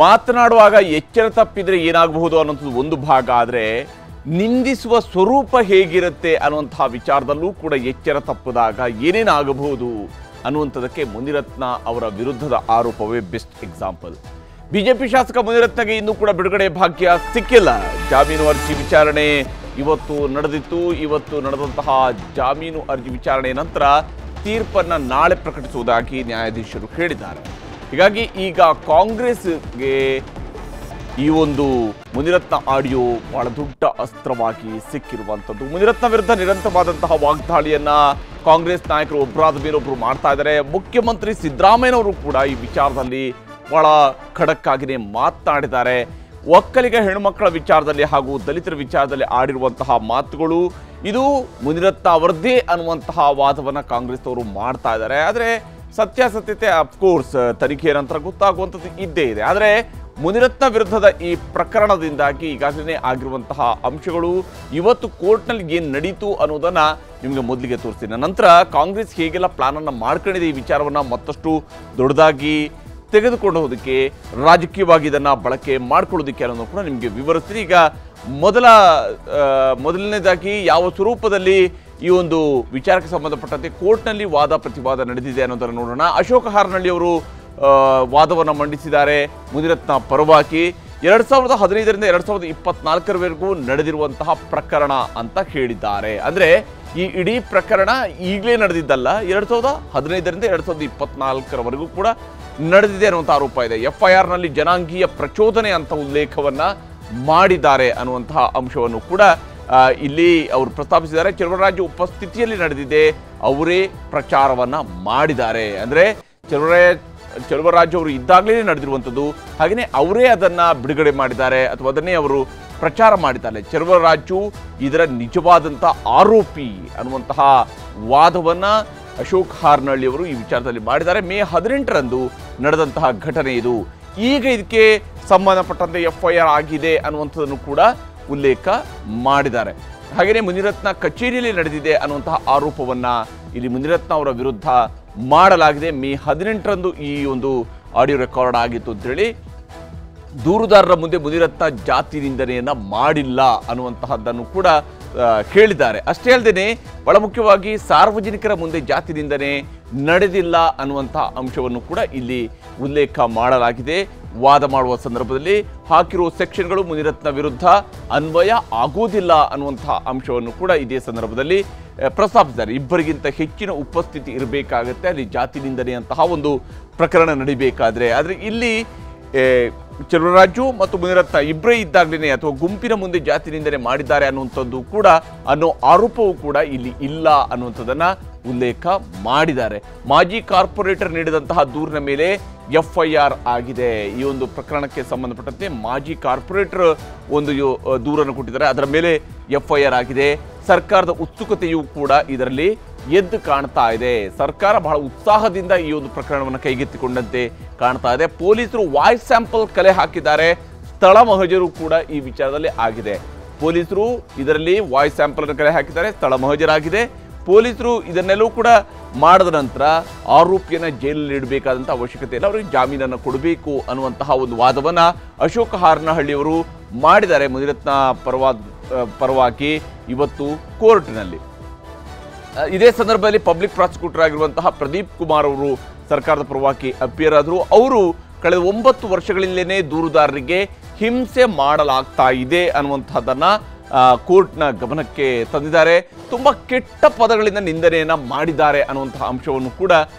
ಮಾತನಾಡುವಾಗ ಎಚ್ಚರ ತಪ್ಪಿದ್ರೆ ಏನಾಗಬಹುದು ಅನ್ನೋದು ಒಂದು ಭಾಗ, ಆದರೆ ನಿಂದಿಸುವ ಸ್ವರೂಪ ಹೇಗಿರುತ್ತೆ ಅನ್ನುವಂತಹ ವಿಚಾರದಲ್ಲೂ ಕೂಡ ಎಚ್ಚರ ತಪ್ಪದಾಗ ಏನೇನಾಗಬಹುದು ಅನ್ನುವಂಥದ್ದಕ್ಕೆ ಮುನಿರತ್ನ ಅವರ ವಿರುದ್ಧದ ಆರೋಪವೇ ಬೆಸ್ಟ್ ಎಕ್ಸಾಂಪಲ್. ಬಿಜೆಪಿ ಶಾಸಕ ಮುನಿರತ್ನಗೆ ಇನ್ನೂ ಕೂಡ ಬಿಡುಗಡೆ ಭಾಗ್ಯ ಸಿಕ್ಕಿಲ್ಲ. ಜಾಮೀನು ಅರ್ಜಿ ವಿಚಾರಣೆ ಇವತ್ತು ನಡೆದಿತ್ತು. ಇವತ್ತು ನಡೆದಂತಹ ಜಾಮೀನು ಅರ್ಜಿ ವಿಚಾರಣೆ ನಂತರ ತೀರ್ಪನ್ನು ನಾಳೆ ಪ್ರಕಟಿಸುವುದಾಗಿ ನ್ಯಾಯಾಧೀಶರು ಹೇಳಿದ್ದಾರೆ. ಹೀಗಾಗಿ ಈಗ ಕಾಂಗ್ರೆಸ್ಗೆ ಈ ಒಂದು ಮುನಿರತ್ನ ಆಡಿಯೋ ಬಹಳ ದೊಡ್ಡ ಅಸ್ತ್ರವಾಗಿ ಸಿಕ್ಕಿರುವಂಥದ್ದು. ಮುನಿರತ್ನ ವಿರುದ್ಧ ನಿರಂತರವಾದಂತಹ ವಾಗ್ದಾಳಿಯನ್ನ ಕಾಂಗ್ರೆಸ್ ನಾಯಕರು ಒಬ್ಬರಾದ ಮೇಲೊಬ್ಬರು ಮಾಡ್ತಾ ಇದ್ದಾರೆ. ಮುಖ್ಯಮಂತ್ರಿ ಸಿದ್ದರಾಮಯ್ಯನವರು ಕೂಡ ಈ ವಿಚಾರದಲ್ಲಿ ಬಹಳ ಖಡಕ್ ಆಗಿನೇ ಮಾತನಾಡಿದ್ದಾರೆ. ಒಕ್ಕಲಿಗ ಹೆಣ್ಣುಮಕ್ಕಳ ವಿಚಾರದಲ್ಲಿ ಹಾಗೂ ದಲಿತರ ವಿಚಾರದಲ್ಲಿ ಆಡಿರುವಂತಹ ಮಾತುಗಳು ಇದು ಮುನಿರತ್ನ ಅವರದ್ದೇ ಅನ್ನುವಂತಹ ವಾದವನ್ನು ಕಾಂಗ್ರೆಸ್ ಅವರು ಮಾಡ್ತಾ ಇದ್ದಾರೆ. ಆದರೆ ಸತ್ಯಾಸತ್ಯತೆ ಅಫ್ಕೋರ್ಸ್ ತನಿಖೆಯ ನಂತರ ಗೊತ್ತಾಗುವಂಥದ್ದು ಇದ್ದೇ ಇದೆ. ಆದರೆ ಮುನಿರತ್ನ ವಿರುದ್ಧದ ಈ ಪ್ರಕರಣದಿಂದಾಗಿ ಈಗಾಗಲೇ ಆಗಿರುವಂತಹ ಅಂಶಗಳು ಇವತ್ತು ಕೋರ್ಟ್ನಲ್ಲಿ ಏನು ನಡೀತು ಅನ್ನೋದನ್ನು ನಿಮಗೆ ಮೊದಲಿಗೆ ತೋರಿಸ್ತೀನಿ. ನಂತರ ಕಾಂಗ್ರೆಸ್ ಹೇಗೆಲ್ಲ ಪ್ಲಾನನ್ನು ಮಾಡ್ಕೊಂಡಿದೆ ಈ ವಿಚಾರವನ್ನು ಮತ್ತಷ್ಟು ದೊಡ್ಡದಾಗಿ ತೆಗೆದುಕೊಂಡು ಹೋಗೋದಕ್ಕೆ, ರಾಜಕೀಯವಾಗಿ ಇದನ್ನು ಬಳಕೆ ಮಾಡ್ಕೊಳ್ಳೋದಕ್ಕೆ ಅನ್ನೋದನ್ನು ಕೂಡ ನಿಮಗೆ ವಿವರಿಸ್ತೀನಿ. ಈಗ ಮೊದಲನೇದಾಗಿ ಯಾವ ಸ್ವರೂಪದಲ್ಲಿ ಈ ಒಂದು ವಿಚಾರಕ್ಕೆ ಸಂಬಂಧಪಟ್ಟಂತೆ ಕೋರ್ಟ್ನಲ್ಲಿ ವಾದ ಪ್ರತಿವಾದ ನಡೆದಿದೆ ಅನ್ನೋದನ್ನು ನೋಡೋಣ. ಅಶೋಕ್ ಹಾರ್ನಳ್ಳಿ ಅವರು ವಾದವನ್ನು ಮಂಡಿಸಿದ್ದಾರೆ ಮುನಿರತ್ನ ಪರವಾಗಿ. 2015ರಿಂದ 2024ರವರೆಗೂ ನಡೆದಿರುವಂತಹ ಪ್ರಕರಣ ಅಂತ ಹೇಳಿದ್ದಾರೆ. ಅಂದರೆ ಈ ಇಡೀ ಪ್ರಕರಣ ಈಗಲೇ ನಡೆದಿದ್ದಲ್ಲ, 2015ರಿಂದ 2024ರವರೆಗೂ ಕೂಡ ನಡೆದಿದೆ ಅನ್ನುವಂಥ ಆರೋಪ ಇದೆ. FIRನಲ್ಲಿ ಜನಾಂಗೀಯ ಪ್ರಚೋದನೆ ಅಂತ ಉಲ್ಲೇಖವನ್ನು ಮಾಡಿದ್ದಾರೆ ಅನ್ನುವಂತಹ ಅಂಶವನ್ನು ಕೂಡ ಇಲ್ಲಿ ಅವರು ಪ್ರಸ್ತಾಪಿಸಿದ್ದಾರೆ. ಚೆಲುವರಾಜು ಉಪಸ್ಥಿತಿಯಲ್ಲಿ ನಡೆದಿದೆ, ಅವರೇ ಪ್ರಚಾರವನ್ನು ಮಾಡಿದ್ದಾರೆ. ಅಂದರೆ ಚೆಲುವರಾಜು ಅವರು ಇದ್ದಾಗಲೇ ನಡೆದಿರುವಂಥದ್ದು, ಹಾಗೆಯೇ ಅವರೇ ಅದನ್ನು ಬಿಡುಗಡೆ ಮಾಡಿದ್ದಾರೆ ಅಥವಾ ಅದನ್ನೇ ಅವರು ಪ್ರಚಾರ ಮಾಡಿದ್ದಾರೆ. ಚೆಲುವರಾಜು ಇದರ ನಿಜವಾದಂಥ ಆರೋಪಿ ಅನ್ನುವಂತಹ ವಾದವನ್ನು ಅಶೋಕ್ ಹಾರ್ನಳ್ಳಿ ಅವರು ಈ ವಿಚಾರದಲ್ಲಿ ಮಾಡಿದ್ದಾರೆ. ಮೇ 18ರಂದು ನಡೆದಂತಹ ಘಟನೆ ಇದು. ಈಗ ಇದಕ್ಕೆ ಸಂಬಂಧಪಟ್ಟಂತೆ FIR ಆಗಿದೆ ಅನ್ನುವಂಥದ್ದನ್ನು ಕೂಡ ಉಲ್ಲೇಖ ಮಾಡಿದ್ದಾರೆ. ಹಾಗೆಯೇ ಮುನಿರತ್ನ ಕಚೇರಿಯಲ್ಲಿ ನಡೆದಿದೆ ಅನ್ನುವಂತಹ ಆರೋಪವನ್ನು ಇಲ್ಲಿ ಮುನಿರತ್ನ ಅವರ ವಿರುದ್ಧ ಮಾಡಲಾಗಿದೆ. ಮೇ 18ರಂದು ಈ ಒಂದು ಆಡಿಯೋ ರೆಕಾರ್ಡ್ ಆಗಿತ್ತು ಅಂತೇಳಿ ದೂರುದಾರರ ಮುಂದೆ ಮುನಿರತ್ನ ಜಾತಿ ನಿಂದನೆಯನ್ನು ಮಾಡಿಲ್ಲ ಅನ್ನುವಂತಹದ್ದನ್ನು ಕೂಡ ಹೇಳಿದ್ದಾರೆ. ಅಷ್ಟೇ ಅಲ್ಲದೆ ಬಹಳ ಮುಖ್ಯವಾಗಿ ಸಾರ್ವಜನಿಕರ ಮುಂದೆ ಜಾತಿ ನಿಂದನೆ ನಡೆದಿಲ್ಲ ಅನ್ನುವಂತಹ ಅಂಶವನ್ನು ಕೂಡ ಇಲ್ಲಿ ಉಲ್ಲೇಖ ಮಾಡಲಾಗಿದೆ. ವಾದ ಮಾಡುವ ಸಂದರ್ಭದಲ್ಲಿ ಹಾಕಿರುವ ಸೆಕ್ಷನ್ಗಳು ಮುನಿರತ್ನ ವಿರುದ್ಧ ಅನ್ವಯ ಆಗುವುದಿಲ್ಲ ಅನ್ನುವಂತಹ ಅಂಶವನ್ನು ಕೂಡ ಇದೇ ಸಂದರ್ಭದಲ್ಲಿ ಪ್ರಸ್ತಾಪಿಸಿದ್ದಾರೆ. ಇಬ್ಬರಿಗಿಂತ ಹೆಚ್ಚಿನ ಉಪಸ್ಥಿತಿ ಇರಬೇಕಾಗತ್ತೆ ಅಲ್ಲಿ ಜಾತಿ ನಿಂದನೆಯಂತಹ ಒಂದು ಪ್ರಕರಣ ನಡಿಬೇಕಾದ್ರೆ. ಆದರೆ ಇಲ್ಲಿ ಚೆಲುವರಾಜು ಮತ್ತು ಮುನಿರತ್ನ ಇಬ್ಬರೇ ಇದ್ದಾಗಲೇ ಅಥವಾ ಗುಂಪಿನ ಮುಂದೆ ಜಾತಿ ನಿಂದನೆ ಮಾಡಿದ್ದಾರೆ ಅನ್ನುವಂಥದ್ದು ಕೂಡ ಅನ್ನೋ ಆರೋಪವೂ ಕೂಡ ಇಲ್ಲಿ ಇಲ್ಲ ಅನ್ನುವಂಥದ್ದನ್ನು ಉಲ್ಲೇಖ ಮಾಡಿದ್ದಾರೆ. ಮಾಜಿ ಕಾರ್ಪೊರೇಟರ್ ನೀಡಿದಂತಹ ದೂರಿನ ಮೇಲೆ FIR ಆಗಿದೆ. ಈ ಒಂದು ಪ್ರಕರಣಕ್ಕೆ ಸಂಬಂಧಪಟ್ಟಂತೆ ಮಾಜಿ ಕಾರ್ಪೊರೇಟರ್ ಒಂದು ದೂರನ್ನು ಕೊಟ್ಟಿದ್ದಾರೆ, ಅದರ ಮೇಲೆ FIR ಆಗಿದೆ. ಸರ್ಕಾರದ ಉತ್ಸುಕತೆಯೂ ಕೂಡ ಇದರಲ್ಲಿ ಎದ್ದು ಕಾಣ್ತಾ ಇದೆ. ಸರ್ಕಾರ ಬಹಳ ಉತ್ಸಾಹದಿಂದ ಈ ಒಂದು ಪ್ರಕರಣವನ್ನು ಕೈಗೆತ್ತಿಕೊಂಡಂತೆ ಕಾಣ್ತಾ ಇದೆ. ಪೊಲೀಸರು ವಾಯ್ಸ್ ಸ್ಯಾಂಪಲ್ ಕಲೆ ಹಾಕಿದ್ದಾರೆ. ಸ್ಥಳ ಮಹಜರು ಕೂಡ ಈ ವಿಚಾರದಲ್ಲಿ ಆಗಿದೆ. ಪೊಲೀಸರು ಇದರಲ್ಲಿ ವಾಯ್ಸ್ ಸ್ಯಾಂಪಲ್ ಅನ್ನು ಕಲೆ ಹಾಕಿದ್ದಾರೆ, ಸ್ಥಳ ಮಹಜರಾಗಿದೆ. ಪೊಲೀಸರು ಇದನ್ನೆಲ್ಲವೂ ಕೂಡ ಮಾಡಿದ ನಂತರ ಆರೋಪಿಯನ್ನು ಜೈಲಲ್ಲಿ ಇಡಬೇಕಾದಂಥ ಅವಶ್ಯಕತೆ ಇಲ್ಲ, ಅವರಿಗೆ ಜಾಮೀನನ್ನು ಕೊಡಬೇಕು ಅನ್ನುವಂತಹ ಒಂದು ವಾದವನ್ನು ಅಶೋಕ್ ಹಾರ್ನಹಳ್ಳಿಯವರು ಮಾಡಿದ್ದಾರೆ ಮುನಿರತ್ನ ಪರವಾಗಿ ಇವತ್ತು ಕೋರ್ಟ್ನಲ್ಲಿ. ಇದೇ ಸಂದರ್ಭದಲ್ಲಿ ಪಬ್ಲಿಕ್ ಪ್ರಾಸಿಕ್ಯೂಟರ್ ಆಗಿರುವಂತಹ ಪ್ರದೀಪ್ ಕುಮಾರ್ ಅವರು ಸರ್ಕಾರದ ಪರವಾಗಿ ಅಪಿಯರ್ ಆದರು. ಅವರು ಕಳೆದ 9 ವರ್ಷಗಳಿಂದಲೇ ದೂರುದಾರರಿಗೆ ಹಿಂಸೆ ಮಾಡಲಾಗ್ತಾ ಇದೆ ಅನ್ನುವಂಥದ್ದನ್ನು ಕೋರ್ಟ್ನ ಗಮನಕ್ಕೆ ತಂದಿದ್ದಾರೆ. ತುಂಬ ಕೆಟ್ಟ ಪದಗಳಿಂದ ನಿಂದನೆಯನ್ನು ಮಾಡಿದ್ದಾರೆ ಅನ್ನುವಂತಹ ಅಂಶವನ್ನು ಕೂಡ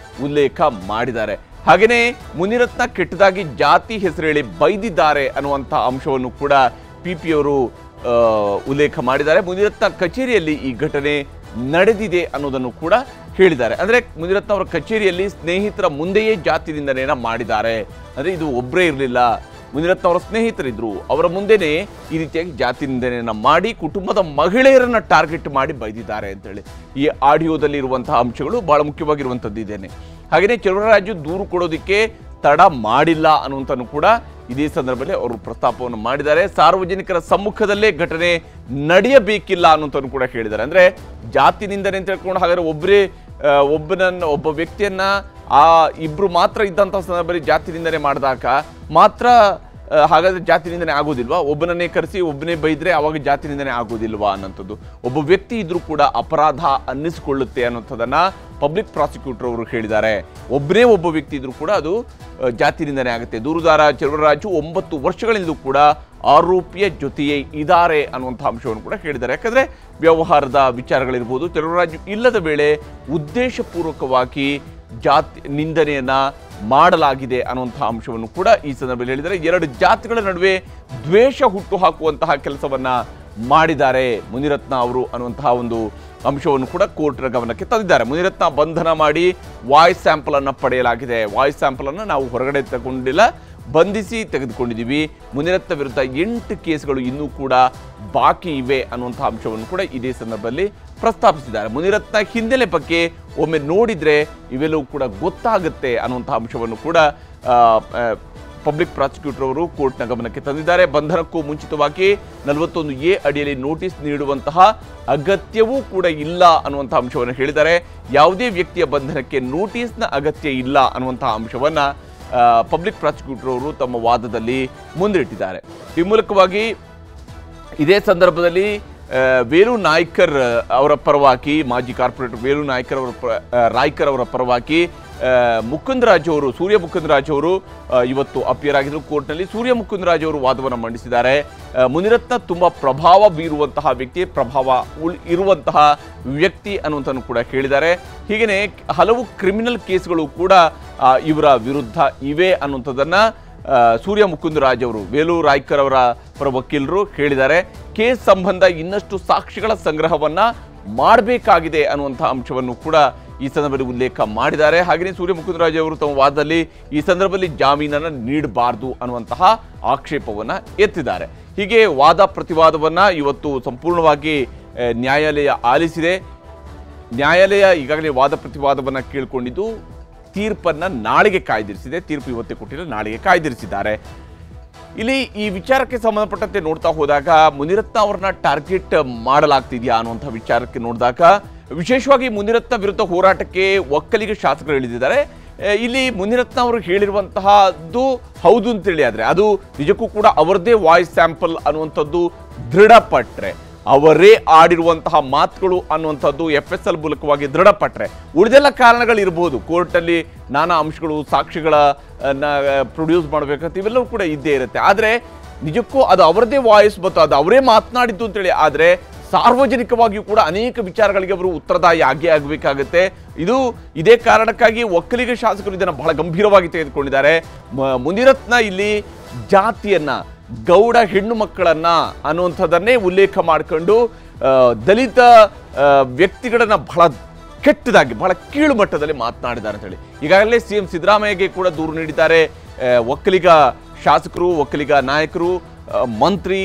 ಉಲ್ಲೇಖ ಮಾಡಿದ್ದಾರೆ. ಹಾಗೆಯೇ ಮುನಿರತ್ನ ಕೆಟ್ಟದಾಗಿ ಜಾತಿ ಹೆಸರು ಹೇಳಿ ಬೈದಿದ್ದಾರೆ ಅನ್ನುವಂಥ ಅಂಶವನ್ನು ಕೂಡ PP ಅವರು ಉಲ್ಲೇಖ ಮಾಡಿದ್ದಾರೆ. ಮುನಿರತ್ನ ಕಚೇರಿಯಲ್ಲಿ ಈ ಘಟನೆ ನಡೆದಿದೆ ಅನ್ನೋದನ್ನು ಕೂಡ ಹೇಳಿದ್ದಾರೆ. ಅಂದರೆ ಮುನಿರತ್ನ ಅವರ ಕಚೇರಿಯಲ್ಲಿ ಸ್ನೇಹಿತರ ಮುಂದೆಯೇ ಜಾತಿ ನಿಂದನೆಯನ್ನು ಮಾಡಿದ್ದಾರೆ. ಅಂದರೆ ಇದು ಒಬ್ಬರೇ ಇರಲಿಲ್ಲ, ಮುನಿರತ್ನ ಅವರ ಸ್ನೇಹಿತರಿದ್ರು, ಅವರ ಮುಂದೆನೇ ಈ ರೀತಿಯಾಗಿ ಜಾತಿ ನಿಂದನೆಯನ್ನು ಮಾಡಿ ಕುಟುಂಬದ ಮಹಿಳೆಯರನ್ನು ಟಾರ್ಗೆಟ್ ಮಾಡಿ ಬೈದಿದ್ದಾರೆ ಅಂತೇಳಿ ಈ ಆಡಿಯೋದಲ್ಲಿ ಇರುವಂತಹ ಅಂಶಗಳು ಬಹಳ ಮುಖ್ಯವಾಗಿರುವಂಥದ್ದು ಇದೇನೆ. ಹಾಗೆಯೇ ಚೆಲುವರಾಜು ದೂರು ಕೊಡೋದಕ್ಕೆ ತಡ ಮಾಡಿಲ್ಲ ಅನ್ನುವಂಥನ್ನು ಕೂಡ ಇದೇ ಸಂದರ್ಭದಲ್ಲಿ ಅವರು ಪ್ರಸ್ತಾಪವನ್ನು ಮಾಡಿದ್ದಾರೆ. ಸಾರ್ವಜನಿಕರ ಸಮ್ಮುಖದಲ್ಲೇ ಘಟನೆ ನಡೆಯಬೇಕಿಲ್ಲ ಅನ್ನುವಂಥನ್ನು ಕೂಡ ಹೇಳಿದ್ದಾರೆ. ಅಂದರೆ ಜಾತಿ ನಿಂದನೆ ಅಂತ ಹೇಳ್ಕೊಂಡು ಹಾಗಾದರೆ ಒಬ್ಬ ವ್ಯಕ್ತಿಯನ್ನ ಆ ಇಬ್ರು ಮಾತ್ರ ಇದ್ದಂಥ ಸಂದರ್ಭದಲ್ಲಿ ಜಾತಿ ನಿಂದನೆ ಮಾಡಿದಾಗ ಮಾತ್ರ ಹಾಗಾದರೆ ಜಾತಿ ನಿಂದನೆ ಆಗೋದಿಲ್ವಾ? ಒಬ್ಬನನ್ನೇ ಕರೆಸಿ ಒಬ್ಬನೇ ಬೈದರೆ ಅವಾಗ ಜಾತಿ ನಿಂದನೆ ಆಗೋದಿಲ್ವಾ ಅನ್ನೋಂಥದ್ದು. ಒಬ್ಬ ವ್ಯಕ್ತಿ ಇದ್ರೂ ಕೂಡ ಅಪರಾಧ ಅನ್ನಿಸಿಕೊಳ್ಳುತ್ತೆ ಅನ್ನೋಂಥದ್ದನ್ನು ಪಬ್ಲಿಕ್ ಪ್ರಾಸಿಕ್ಯೂಟರ್ ಅವರು ಹೇಳಿದ್ದಾರೆ. ಒಬ್ಬನೇ ಒಬ್ಬ ವ್ಯಕ್ತಿ ಇದ್ರೂ ಕೂಡ ಅದು ಜಾತಿ ನಿಂದನೆ ಆಗುತ್ತೆ. ದೂರುದಾರ ಚೆಲುವರಾಜು 9 ವರ್ಷಗಳಿಂದಲೂ ಕೂಡ ಆರೋಪಿಯ ಜೊತೆಯೇ ಇದ್ದಾರೆ ಅನ್ನುವಂಥ ಅಂಶವನ್ನು ಕೂಡ ಹೇಳಿದ್ದಾರೆ. ಯಾಕಂದರೆ ವ್ಯವಹಾರದ ವಿಚಾರಗಳಿರ್ಬೋದು, ಚೆಲುವರಾಜು ಇಲ್ಲದ ವೇಳೆ ಉದ್ದೇಶಪೂರ್ವಕವಾಗಿ ಜಾತಿ ನಿಂದನೆಯನ್ನು ಮಾಡಲಾಗಿದೆ ಅನ್ನುವಂಥ ಅಂಶವನ್ನು ಕೂಡ ಈ ಸಂದರ್ಭದಲ್ಲಿ ಹೇಳಿದ್ದಾರೆ. 2 ಜಾತಿಗಳ ನಡುವೆ ದ್ವೇಷ ಹುಟ್ಟುಹಾಕುವಂತಹ ಕೆಲಸವನ್ನು ಮಾಡಿದ್ದಾರೆ ಮುನಿರತ್ನ ಅವರು ಅನ್ನುವಂತಹ ಒಂದು ಅಂಶವನ್ನು ಕೂಡ ಕೋರ್ಟ್ನ ಗಮನಕ್ಕೆ ತಂದಿದ್ದಾರೆ. ಮುನಿರತ್ನ ಬಂಧನ ಮಾಡಿ ವಾಯ್ಸ್ ಸ್ಯಾಂಪಲನ್ನು ಪಡೆಯಲಾಗಿದೆ. ವಾಯ್ಸ್ ಸ್ಯಾಂಪಲನ್ನು ನಾವು ಹೊರಗಡೆ ತಗೊಂಡಿಲ್ಲ, ಬಂಧಿಸಿ ತೆಗೆದುಕೊಂಡಿದ್ದೀವಿ. ಮುನಿರತ್ನ ವಿರುದ್ಧ 8 ಕೇಸ್ಗಳು ಇನ್ನೂ ಕೂಡ ಬಾಕಿ ಇವೆ ಅನ್ನುವಂಥ ಅಂಶವನ್ನು ಕೂಡ ಇದೇ ಸಂದರ್ಭದಲ್ಲಿ ಪ್ರಸ್ತಾಪಿಸಿದ್ದಾರೆ. ಮುನಿರತ್ನ ಹಿನ್ನೆಲೆ ಬಗ್ಗೆ ಒಮ್ಮೆ ನೋಡಿದರೆ ಇವೆಲ್ಲವೂ ಕೂಡ ಗೊತ್ತಾಗುತ್ತೆ ಅನ್ನುವಂಥ ಅಂಶವನ್ನು ಕೂಡ ಪಬ್ಲಿಕ್ ಪ್ರಾಸಿಕ್ಯೂಟರ್ ಅವರು ಕೋರ್ಟ್ನ ಗಮನಕ್ಕೆ ತಂದಿದ್ದಾರೆ. ಬಂಧನಕ್ಕೂ ಮುಂಚಿತವಾಗಿ 41A ಅಡಿಯಲ್ಲಿ ನೋಟಿಸ್ ನೀಡುವಂತಹ ಅಗತ್ಯವೂ ಕೂಡ ಇಲ್ಲ ಅನ್ನುವಂಥ ಅಂಶವನ್ನು ಹೇಳಿದ್ದಾರೆ. ಯಾವುದೇ ವ್ಯಕ್ತಿಯ ಬಂಧನಕ್ಕೆ ನೋಟಿಸ್ನ ಅಗತ್ಯ ಇಲ್ಲ ಅನ್ನುವಂಥ ಅಂಶವನ್ನು ಪಬ್ಲಿಕ್ ಪ್ರಾಸಿಕ್ಯೂಟರ್ ಅವರು ತಮ್ಮ ವಾದದಲ್ಲಿ ಮುಂದಿಟ್ಟಿದ್ದಾರೆ. ಈ ಮೂಲಕವಾಗಿ ಇದೇ ಸಂದರ್ಭದಲ್ಲಿ ವೇಲು ನಾಯ್ಕರ್ ಅವರ ಪರವಾಗಿ, ಮಾಜಿ ಕಾರ್ಪೊರೇಟರ್ ವೇಲು ನಾಯ್ಕರ್ ರಾಯ್ಕರ್ ಅವರ ಪರವಾಗಿ ಮುಕುಂದರಾಜ್ ಅವರು, ಸೂರ್ಯ ಮುಕುಂದರಾಜ್ ಅವರು ಇವತ್ತು ಅಪಿಯರ್ ಆಗಿದ್ರು ಕೋರ್ಟ್ನಲ್ಲಿ. ಸೂರ್ಯ ಮುಕುಂದರಾಜ್ ಅವರು ವಾದವನ್ನು ಮಂಡಿಸಿದ್ದಾರೆ. ಮುನಿರತ್ನ ತುಂಬ ಪ್ರಭಾವ ಬೀರುವಂತಹ ವ್ಯಕ್ತಿ, ಪ್ರಭಾವ ಇರುವಂತಹ ವ್ಯಕ್ತಿ ಅನ್ನುವಂಥನ್ನು ಕೂಡ ಹೇಳಿದ್ದಾರೆ. ಹೀಗೆಯೇ ಹಲವು ಕ್ರಿಮಿನಲ್ ಕೇಸ್ಗಳು ಕೂಡ ಇವರ ವಿರುದ್ಧ ಇವೆ ಅನ್ನುವಂಥದ್ದನ್ನು ಸೂರ್ಯ ಮುಕುಂದರಾಜ್ ಅವರು, ವೇಲು ರಾಯ್ಕರ್ ಅವರ ಪರ ವಕೀಲರು ಹೇಳಿದ್ದಾರೆ. ಕೇಸ್ ಸಂಬಂಧ ಇನ್ನಷ್ಟು ಸಾಕ್ಷಿಗಳ ಸಂಗ್ರಹವನ್ನು ಮಾಡಬೇಕಾಗಿದೆ ಅನ್ನುವಂಥ ಅಂಶವನ್ನು ಕೂಡ ಈ ಸಂದರ್ಭದಲ್ಲಿ ಉಲ್ಲೇಖ ಮಾಡಿದ್ದಾರೆ. ಹಾಗೆಯೇ ಸೂರ್ಯ ಮುಕುಂದರಾಜ್ ಅವರು ತಮ್ಮ ವಾದದಲ್ಲಿ ಈ ಸಂದರ್ಭದಲ್ಲಿ ಜಾಮೀನನ್ನು ನೀಡಬಾರದು ಅನ್ನುವಂತಹ ಆಕ್ಷೇಪವನ್ನು ಎತ್ತಿದ್ದಾರೆ. ಹೀಗೆ ವಾದ ಪ್ರತಿವಾದವನ್ನು ಇವತ್ತು ಸಂಪೂರ್ಣವಾಗಿ ನ್ಯಾಯಾಲಯ ಆಲಿಸಿದೆ. ನ್ಯಾಯಾಲಯ ಈಗಾಗಲೇ ವಾದ ಪ್ರತಿವಾದವನ್ನು ಕೇಳಿಕೊಂಡಿದ್ದು ತೀರ್ಪನ್ನು ನಾಳೆಗೆ ಕಾಯ್ದಿರಿಸಿದೆ. ತೀರ್ಪು ಇವತ್ತೇ ಕೊಟ್ಟಿಲ್ಲ, ನಾಳೆಗೆ ಕಾಯ್ದಿರಿಸಿದ್ದಾರೆ. ಇಲ್ಲಿ ಈ ವಿಚಾರಕ್ಕೆ ಸಂಬಂಧಪಟ್ಟಂತೆ ನೋಡ್ತಾ ಹೋದಾಗ ಮುನಿರತ್ನ ಅವರನ್ನ ಟಾರ್ಗೆಟ್ ಮಾಡಲಾಗ್ತಿದೆಯಾ ಅನ್ನುವಂಥ ವಿಚಾರಕ್ಕೆ ನೋಡಿದಾಗ ವಿಶೇಷವಾಗಿ ಮುನಿರತ್ನ ವಿರುದ್ಧ ಹೋರಾಟಕ್ಕೆ ಒಕ್ಕಲಿಗ ಶಾಸಕರು ಇಳಿದಿದ್ದಾರೆ. ಇಲ್ಲಿ ಮುನಿರತ್ನ ಅವರು ಹೇಳಿರುವಂತಹದ್ದು ಹೌದು ಅಂತೇಳಿ ಆದರೆ ಅದು ನಿಜಕ್ಕೂ ಕೂಡ ಅವರದೇ ವಾಯ್ಸ್ ಸ್ಯಾಂಪಲ್ ಅನ್ನುವಂಥದ್ದು ದೃಢಪಟ್ಟರೆ, ಅವರೇ ಆಡಿರುವಂತಹ ಮಾತುಗಳು ಅನ್ನುವಂಥದ್ದು FSL ಮೂಲಕವಾಗಿ ದೃಢಪಟ್ಟರೆ, ಉಳಿದೆಲ್ಲ ಕಾರಣಗಳಿರ್ಬೋದು, ಕೋರ್ಟಲ್ಲಿ ನಾನಾ ಅಂಶಗಳು ಸಾಕ್ಷಿಗಳನ್ನ ಪ್ರೊಡ್ಯೂಸ್ ಮಾಡಬೇಕಂತ ಇವೆಲ್ಲವೂ ಕೂಡ ಇದ್ದೇ ಇರುತ್ತೆ. ಆದರೆ ನಿಜಕ್ಕೂ ಅದು ಅವರದೇ ವಾಯ್ಸ್ ಮತ್ತು ಅದು ಅವರೇ ಮಾತನಾಡಿದ್ದು ಅಂತೇಳಿ ಆದರೆ ಸಾರ್ವಜನಿಕವಾಗಿಯೂ ಕೂಡ ಅನೇಕ ವಿಚಾರಗಳಿಗೆ ಅವರು ಉತ್ತರದಾಯಿ ಆಗಬೇಕಾಗುತ್ತೆ. ಇದೇ ಕಾರಣಕ್ಕಾಗಿ ಒಕ್ಕಲಿಗ ಶಾಸಕರು ಇದನ್ನು ಬಹಳ ಗಂಭೀರವಾಗಿ ತೆಗೆದುಕೊಂಡಿದ್ದಾರೆ. ಮುನಿರತ್ನ ಇಲ್ಲಿ ಜಾತಿಯನ್ನ, ಗೌಡ ಹೆಣ್ಣು ಮಕ್ಕಳನ್ನ ಅನ್ನುವಂಥದ್ದನ್ನೇ ಉಲ್ಲೇಖ ಮಾಡಿಕೊಂಡು ದಲಿತ ವ್ಯಕ್ತಿಗಳನ್ನ ಬಹಳ ಕೆಟ್ಟದಾಗಿ, ಬಹಳ ಕೀಳು ಮಟ್ಟದಲ್ಲಿ ಮಾತನಾಡಿದ್ದಾರೆ ಅಂತ ಹೇಳಿ ಈಗಾಗಲೇ CM ಸಿದ್ದರಾಮಯ್ಯಗೆ ಕೂಡ ದೂರು ನೀಡಿದ್ದಾರೆ. ಒಕ್ಕಲಿಗ ಶಾಸಕರು, ಒಕ್ಕಲಿಗ ನಾಯಕರು, ಮಂತ್ರಿ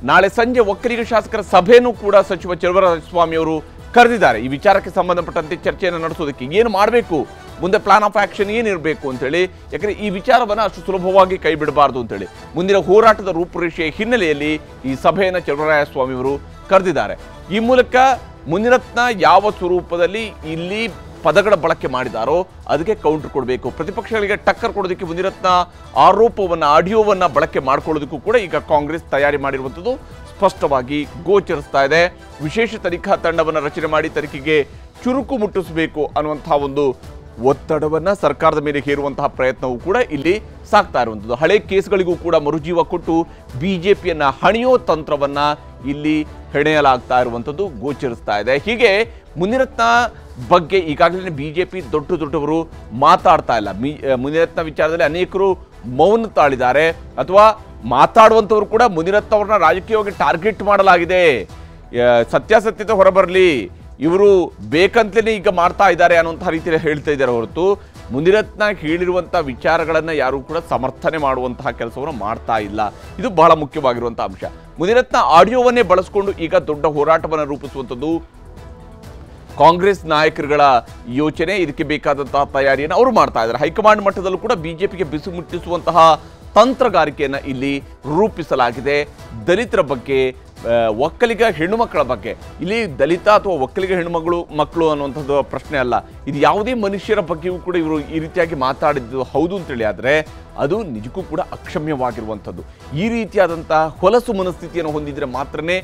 ನಾಳೆ ಸಂಜೆ ಒಕ್ಕಲಿಗ ಶಾಸಕರ ಸಭೆಯೂ ಕೂಡ ಸಚಿವ ಚೆಲುವರಾಯಸ್ವಾಮಿ ಅವರು ಕರೆದಿದ್ದಾರೆ. ಈ ವಿಚಾರಕ್ಕೆ ಸಂಬಂಧಪಟ್ಟಂತೆ ಚರ್ಚೆಯನ್ನು ನಡೆಸೋದಕ್ಕೆ ಏನು ಮಾಡಬೇಕು, ಮುಂದೆ ಪ್ಲಾನ್ ಆಫ್ ಆಕ್ಷನ್ ಏನಿರಬೇಕು ಅಂತೇಳಿ, ಯಾಕಂದರೆ ಈ ವಿಚಾರವನ್ನು ಅಷ್ಟು ಸುಲಭವಾಗಿ ಕೈ ಬಿಡಬಾರ್ದು ಅಂತೇಳಿ ಮುಂದಿನ ಹೋರಾಟದ ರೂಪುರೇಷೆಯ ಹಿನ್ನೆಲೆಯಲ್ಲಿ ಈ ಸಭೆಯನ್ನು ಚೆಲುವರಾಯಸ್ವಾಮಿ ಅವರು ಕರೆದಿದ್ದಾರೆ. ಈ ಮೂಲಕ ಮುನಿರತ್ನ ಯಾವ ಸ್ವರೂಪದಲ್ಲಿ ಇಲ್ಲಿ ಪದಗಳ ಬಳಕೆ ಮಾಡಿದಾರೋ ಅದಕ್ಕೆ ಕೌಂಟರ್ ಕೊಡಬೇಕು. ಪ್ರತಿಪಕ್ಷಗಳಿಗೆ ಟಕ್ಕರ್ ಕೊಡೋದಕ್ಕೆ ಮುನಿರತ್ನ ಆರೋಪವನ್ನು, ಆಡಿಯೋವನ್ನು ಬಳಕೆ ಮಾಡ್ಕೊಳ್ಳೋದಕ್ಕೂ ಕೂಡ ಈಗ ಕಾಂಗ್ರೆಸ್ ತಯಾರಿ ಮಾಡಿರುವಂಥದ್ದು ಸ್ಪಷ್ಟವಾಗಿ ಗೋಚರಿಸ್ತಾ ಇದೆ. ವಿಶೇಷ ತನಿಖಾ ತಂಡವನ್ನು ರಚನೆ ಮಾಡಿ ತನಿಖೆಗೆ ಚುರುಕು ಮುಟ್ಟಿಸಬೇಕು ಅನ್ನುವಂತಹ ಒಂದು ಒತ್ತಡವನ್ನು ಸರ್ಕಾರದ ಮೇಲೆ ಹೇರುವಂತಹ ಪ್ರಯತ್ನವೂ ಕೂಡ ಇಲ್ಲಿ ಸಾಗ್ತಾ ಇರುವಂಥದ್ದು. ಹಳೆ ಕೇಸ್ಗಳಿಗೂ ಕೂಡ ಮರುಜೀವ ಕೊಟ್ಟು BJPಯನ್ನು ಹಣಿಯೋ ತಂತ್ರವನ್ನು ಇಲ್ಲಿ ಹೆಣೆಯಲಾಗ್ತಾ ಇರುವಂಥದ್ದು ಗೋಚರಿಸ್ತಾ ಇದೆ. ಹೀಗೆ ಮುನಿರತ್ನ ಬಗ್ಗೆ ಈಗಾಗಲೇ BJP ದೊಡ್ಡವರು ಮಾತಾಡ್ತಾ ಇಲ್ಲ. ಮುನಿರತ್ನ ವಿಚಾರದಲ್ಲಿ ಅನೇಕರು ಮೌನ ತಾಳಿದ್ದಾರೆ, ಅಥವಾ ಮಾತಾಡುವಂಥವ್ರು ಕೂಡ ಮುನಿರತ್ನ ಅವ್ರನ್ನ ರಾಜಕೀಯವಾಗಿ ಟಾರ್ಗೆಟ್ ಮಾಡಲಾಗಿದೆ, ಸತ್ಯಾಸತ್ಯತೆ ಹೊರಬರಲಿ, ಇವರು ಬೇಕಂತಲೇ ಈಗ ಮಾಡ್ತಾ ಇದ್ದಾರೆ ಅನ್ನುವಂಥ ರೀತಿಯಲ್ಲಿ ಹೇಳ್ತಾ ಇದ್ದಾರೆ ಹೊರತು ಮುನಿರತ್ನ ಹೇಳಿರುವಂಥ ವಿಚಾರಗಳನ್ನು ಯಾರೂ ಕೂಡ ಸಮರ್ಥನೆ ಮಾಡುವಂತಹ ಕೆಲಸವನ್ನು ಮಾಡ್ತಾ ಇಲ್ಲ. ಇದು ಬಹಳ ಮುಖ್ಯವಾಗಿರುವಂಥ ಅಂಶ. ಮುನಿರತ್ನ ಆಡಿಯೋವನ್ನೇ ಬಳಸಿಕೊಂಡು ಈಗ ದೊಡ್ಡ ಹೋರಾಟವನ್ನು ರೂಪಿಸುವಂಥದ್ದು ಕಾಂಗ್ರೆಸ್ ನಾಯಕರುಗಳ ಯೋಚನೆ. ಇದಕ್ಕೆ ಬೇಕಾದಂತಹ ತಯಾರಿಯನ್ನು ಅವರು ಮಾಡ್ತಾ ಇದ್ದಾರೆ. ಹೈಕಮಾಂಡ್ ಮಟ್ಟದಲ್ಲೂ ಕೂಡ BJPಗೆ ಬಿಸಿ ಮುಟ್ಟಿಸುವಂತಹ ತಂತ್ರಗಾರಿಕೆಯನ್ನು ಇಲ್ಲಿ ರೂಪಿಸಲಾಗಿದೆ. ದಲಿತರ ಬಗ್ಗೆ, ಒಕ್ಕಲಿಗ ಹೆಣ್ಣುಮಕ್ಕಳ ಬಗ್ಗೆ. ಇಲ್ಲಿ ದಲಿತ ಅಥವಾ ಒಕ್ಕಲಿಗ ಮಕ್ಕಳು ಅನ್ನುವಂಥದ್ದು ಪ್ರಶ್ನೆ ಅಲ್ಲ. ಇದು ಯಾವುದೇ ಮನುಷ್ಯರ ಬಗ್ಗೆಯೂ ಕೂಡ ಇವರು ಈ ರೀತಿಯಾಗಿ ಮಾತಾಡಿದ್ದು ಹೌದು ಅಂತೇಳಿ ಆದರೆ ಅದು ನಿಜಕ್ಕೂ ಕೂಡ ಅಕ್ಷಮ್ಯವಾಗಿರುವಂಥದ್ದು. ಈ ರೀತಿಯಾದಂತಹ ಹೊಲಸು ಮನಸ್ಥಿತಿಯನ್ನು ಹೊಂದಿದರೆ ಮಾತ್ರನೇ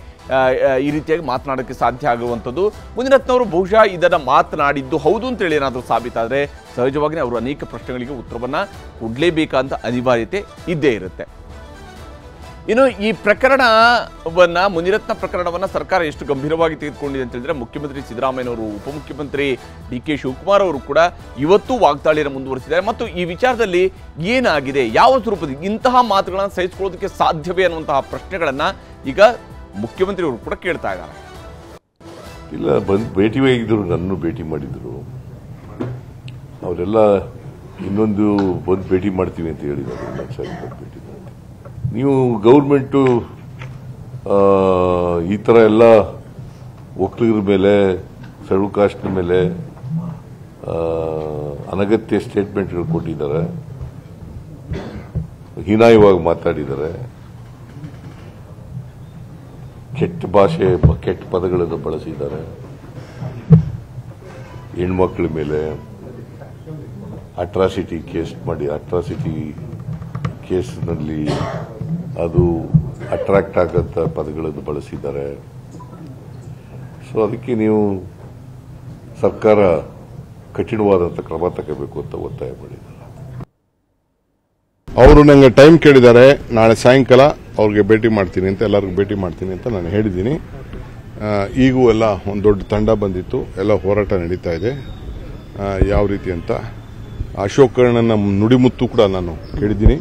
ಈ ರೀತಿಯಾಗಿ ಮಾತನಾಡೋಕ್ಕೆ ಸಾಧ್ಯ ಆಗುವಂಥದ್ದು. ಮುನಿರತ್ನವರು ಬಹುಶಃ ಇದನ್ನು ಮಾತನಾಡಿದ್ದು ಹೌದು ಅಂತೇಳಿ ಏನಾದರೂ ಸಾಬೀತಾದರೆ ಸಹಜವಾಗಿ ಅವರು ಅನೇಕ ಪ್ರಶ್ನೆಗಳಿಗೆ ಉತ್ತರವನ್ನು ಕೊಡಲೇಬೇಕಂತ ಅನಿವಾರ್ಯತೆ ಇದ್ದೇ ಇರುತ್ತೆ. ಇನ್ನು ಈ ಪ್ರಕರಣವನ್ನು ಮುನಿರತ್ನ ಪ್ರಕರಣವನ್ನು ಸರ್ಕಾರ ಎಷ್ಟು ಗಂಭೀರವಾಗಿ ತೆಗೆದುಕೊಂಡಿದೆ ಅಂತ ಹೇಳಿದ್ರೆ ಮುಖ್ಯಮಂತ್ರಿ ಸಿದ್ದರಾಮಯ್ಯನವರು, ಉಪಮುಖ್ಯಮಂತ್ರಿ ಡಿ.ಕೆ. ಶಿವಕುಮಾರ್ ಅವರು ಕೂಡ ಇವತ್ತು ವಾಗ್ದಾಳಿಯನ್ನು ಮುಂದುವರಿಸಿದ್ದಾರೆ. ಮತ್ತು ಈ ವಿಚಾರದಲ್ಲಿ ಏನಾಗಿದೆ, ಯಾವ ಸ್ವರೂಪದಲ್ಲಿ ಇಂತಹ ಮಾತುಗಳನ್ನು ಸಹಿಸಿಕೊಳ್ಳೋದಕ್ಕೆ ಸಾಧ್ಯವೇ ಅನ್ನುವಂತಹ ಪ್ರಶ್ನೆಗಳನ್ನು ಈಗ ಮುಖ್ಯಮಂತ್ರಿಯವರು ಕೂಡ ಕೇಳ್ತಾ ಇದ್ದಾರೆ. ಇಲ್ಲ, ಬಂದು ಭೇಟಿ ಆಗಿದ್ದರು, ನನ್ನನ್ನು ಭೇಟಿ ಮಾಡಿದರು. ಅವರೆಲ್ಲ ಇನ್ನೊಂದು ಬಂದು ಭೇಟಿ ಮಾಡ್ತೀವಿ ಅಂತ ಹೇಳಿದ್ದಾರೆ. ಭೇಟಿ ನೀವು ಗೌರ್ಮೆಂಟು ಈ ಥರ ಎಲ್ಲ ಒಕ್ಕಲಿಗರ ಮೇಲೆ, ಶೆಡ್ಯೂಲ್ ಕಾಸ್ಟ್ನ ಮೇಲೆ ಅನಗತ್ಯ ಸ್ಟೇಟ್ಮೆಂಟ್ಗಳು ಕೊಟ್ಟಿದ್ದಾರೆ, ಹೀನಾಯವಾಗಿ ಮಾತಾಡಿದ್ದಾರೆ, ಕೆಟ್ಟ ಭಾಷೆ, ಕೆಟ್ಟ ಪದಗಳನ್ನು ಬಳಸಿದ್ದಾರೆ, ಹೆಣ್ಮಕ್ಳ ಮೇಲೆ ಅಟ್ರಾಸಿಟಿ ಕೇಸ್ನಲ್ಲಿ ಅದು ಅಟ್ರಾಕ್ಟ್ ಆಗಂತ ಪದಗಳನ್ನು ಬಳಸಿದ್ದಾರೆ. ಸೊ ಅದಕ್ಕೆ ನೀವು ಸರ್ಕಾರ ಕಠಿಣವಾದಂಥ ಕ್ರಮ ತಗೋಬೇಕು ಅಂತ ಒತ್ತಾಯ ಮಾಡಿದ್ದಾರೆ. ಅವರು ನನಗೆ ಟೈಮ್ ಕೇಳಿದ್ದಾರೆ, ನಾಳೆ ಸಾಯಂಕಾಲ ಅವ್ರಿಗೆ ಭೇಟಿ ಮಾಡ್ತೀನಿ ಅಂತ, ಎಲ್ಲರಿಗೂ ಭೇಟಿ ಮಾಡ್ತೀನಿ ಅಂತ ನಾನು ಹೇಳಿದ್ದೀನಿ. ಈಗೂ ಎಲ್ಲ ಒಂದು ದೊಡ್ಡ ತಂಡ ಬಂದಿತ್ತು, ಎಲ್ಲ ಹೋರಾಟ ನಡೀತಾ ಇದೆ. ಯಾವ ರೀತಿ ಅಂತ ಅಶೋಕಣ್ಣನ ನುಡಿಮುತ್ತು ಕೂಡ ನಾನು ಕೇಳಿದ್ದೀನಿ,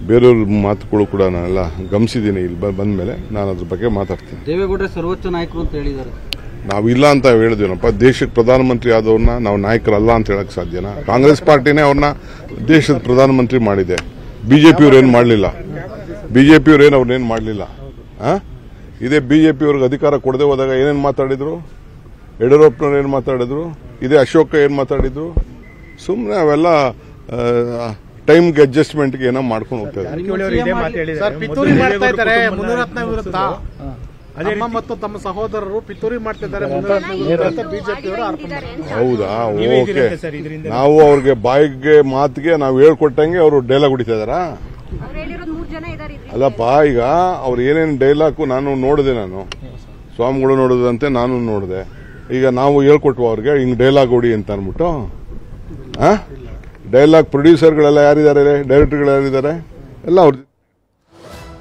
ಬೇರೆಯವ್ರ ಮಾತುಗಳು ಕೂಡ ನಾನೆಲ್ಲ ಗಮನಿಸಿದ್ದೀನಿ. ಇಲ್ಲಿ ಬಂದ ಮೇಲೆ ನಾನು ಅದ್ರ ಬಗ್ಗೆ ಮಾತಾಡ್ತೀನಿ. ದೇವೇಗೌಡರ ಸರ್ವೋಚ್ಚ ನಾಯಕರು ಅಂತ ಹೇಳಿದ್ದಾರೆ. ನಾವಿಲ್ಲ ಅಂತ ಹೇಳಿದ್ವಿನಪ್ಪ. ದೇಶಕ್ಕೆ ಪ್ರಧಾನಮಂತ್ರಿ ಆದವ್ರನ್ನ ನಾವು ನಾಯಕರಲ್ಲ ಅಂತ ಹೇಳಕ್ ಸಾಧ್ಯನಾ? ಕಾಂಗ್ರೆಸ್ ಪಾರ್ಟಿನೇ ಅವ್ರನ್ನ ದೇಶದ ಪ್ರಧಾನಮಂತ್ರಿ ಮಾಡಿದೆ. ಬಿಜೆಪಿಯವ್ರೇನು ಮಾಡಲಿಲ್ಲ. ಅವ್ರನ್ನೇನು ಮಾಡಲಿಲ್ಲ. ಇದೇ ಬಿಜೆಪಿಯವ್ರಿಗೆ ಅಧಿಕಾರ ಕೊಡದೆ ಹೋದಾಗ ಏನೇನು ಮಾತಾಡಿದ್ರು? ಯಡಿಯೂರಪ್ಪನವ್ರು ಏನು ಮಾತಾಡಿದ್ರು? ಇದೇ ಅಶೋಕ ಏನು ಮಾತಾಡಿದ್ರು? ಸುಮ್ಮನೆ ಅವೆಲ್ಲ ಟೈಮ್ಗೆ ಅಡ್ಜಸ್ಟ್ಮೆಂಟ್ಗೆ ಏನೋ ಮಾಡ್ಕೊಂಡು ಹೋಗ್ತಾ ಇದ್ದಾರೆ. ಪಿತೂರಿ ಮಾಡ್ತಾ ಇದ್ದಾರೆ ಮುನಿರತ್ನ ವಿರುದ್ಧ. ಅಮ್ಮ ಮತ್ತು ತಮ್ಮ ಸಹೋದರರು ಪಿತೂರಿ ಮಾಡ್ತಿದ್ದಾರೆ ಬಿಜೆಪಿಯವರು ಆರೋಪ. ಹೌದಾ? ಓಕೆ. ನಾವು ಅವ್ರಿಗೆ ಬಾಯಿಗೆ ಮಾತಿಗೆ ನಾವು ಹೇಳ್ಕೊಟ್ಟಂಗೆ ಅವರು ಡೈಲಾಗ್ ಹೊಡಿತಾ ಇದಾರಾ? ಅಲ್ಲಪ್ಪ, ಈಗ ಅವ್ರು ಏನೇನು ಡೈಲಾಗು ನಾನು ನೋಡಿದೆ, ನಾನು ಸ್ವಾಮಿಗಳು ನೋಡೋದಂತೆ ನಾನು ನೋಡಿದೆ. ಈಗ ನಾವು ಹೇಳ್ಕೊಟ್ವ ಅವ್ರಿಗೆ ಹಿಂಗ್ ಡೈಲಾಗ್ ಹೊಡಿ ಅಂತ ಅಂದ್ಬಿಟ್ಟು. ಡೈಲಾಗ್ ಪ್ರೊಡ್ಯೂಸರ್ಗಳೆಲ್ಲ ಯಾರಿದ್ದಾರೆ, ಡೈರೆಕ್ಟರ್ಗಳು ಯಾರಿದ್ದಾರೆ, ಎಲ್ಲ ಅವ್ರ.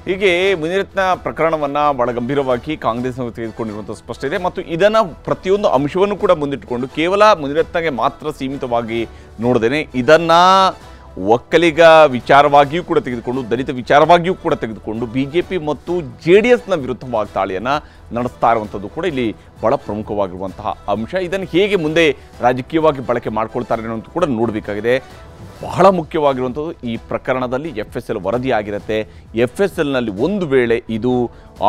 ಹೀಗೆ ಮುನಿರತ್ನ ಪ್ರಕರಣವನ್ನು ಬಹಳ ಗಂಭೀರವಾಗಿ ಕಾಂಗ್ರೆಸ್ನವರು ತೆಗೆದುಕೊಂಡಿರುವಂಥ ಸ್ಪಷ್ಟ ಇದೆ. ಮತ್ತು ಇದನ್ನು ಪ್ರತಿಯೊಂದು ಅಂಶವನ್ನು ಕೂಡ ಮುಂದಿಟ್ಟುಕೊಂಡು ಕೇವಲ ಮುನಿರತ್ನಗೆ ಮಾತ್ರ ಸೀಮಿತವಾಗಿ ನೋಡದೇನೆ ಇದನ್ನು ಒಕ್ಕಲಿಗ ವಿಚಾರವಾಗಿಯೂ ಕೂಡ ತೆಗೆದುಕೊಂಡು, ದಲಿತ ವಿಚಾರವಾಗಿಯೂ ಕೂಡ ತೆಗೆದುಕೊಂಡು ಬಿಜೆಪಿ ಮತ್ತು JDSನ ವಿರುದ್ಧ ವಾಗ್ದಾಳಿಯನ್ನು ನಡೆಸ್ತಾ ಇರುವಂಥದ್ದು ಕೂಡ ಇಲ್ಲಿ ಬಹಳ ಪ್ರಮುಖವಾಗಿರುವಂತಹ ಅಂಶ. ಇದನ್ನು ಹೇಗೆ ಮುಂದೆ ರಾಜಕೀಯವಾಗಿ ಬಳಕೆ ಮಾಡ್ಕೊಳ್ತಾರೆ ಅನ್ನೋದು ಕೂಡ ನೋಡಬೇಕಾಗಿದೆ. ಬಹಳ ಮುಖ್ಯವಾಗಿರುವಂಥದ್ದು ಈ ಪ್ರಕರಣದಲ್ಲಿ FSL ವರದಿಯಾಗಿರುತ್ತೆ. FSLನಲ್ಲಿ ಒಂದು ವೇಳೆ ಇದು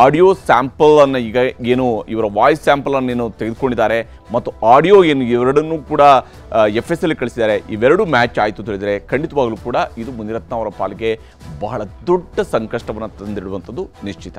ಆಡಿಯೋ ಸ್ಯಾಂಪಲನ್ನು, ಈಗ ಏನು ಇವರ ವಾಯ್ಸ್ ಸ್ಯಾಂಪಲನ್ನು ಏನು ತೆಗೆದುಕೊಂಡಿದ್ದಾರೆ ಮತ್ತು ಆಡಿಯೋ ಏನು ಇವೆರಡನ್ನೂ ಕೂಡ FSL ಕಳಿಸಿದ್ದಾರೆ, ಇವೆರಡೂ ಮ್ಯಾಚ್ ಆಯಿತು ಅಂತ ಹೇಳಿದರೆ ಖಂಡಿತವಾಗಲೂ ಕೂಡ ಇದು ಮುನಿರತ್ನ ಅವರ ಪಾಲಿಗೆ ಬಹಳ ದೊಡ್ಡ ಸಂಕಷ್ಟವನ್ನು ತಂದಿಡುವಂಥದ್ದು ನಿಶ್ಚಿತ.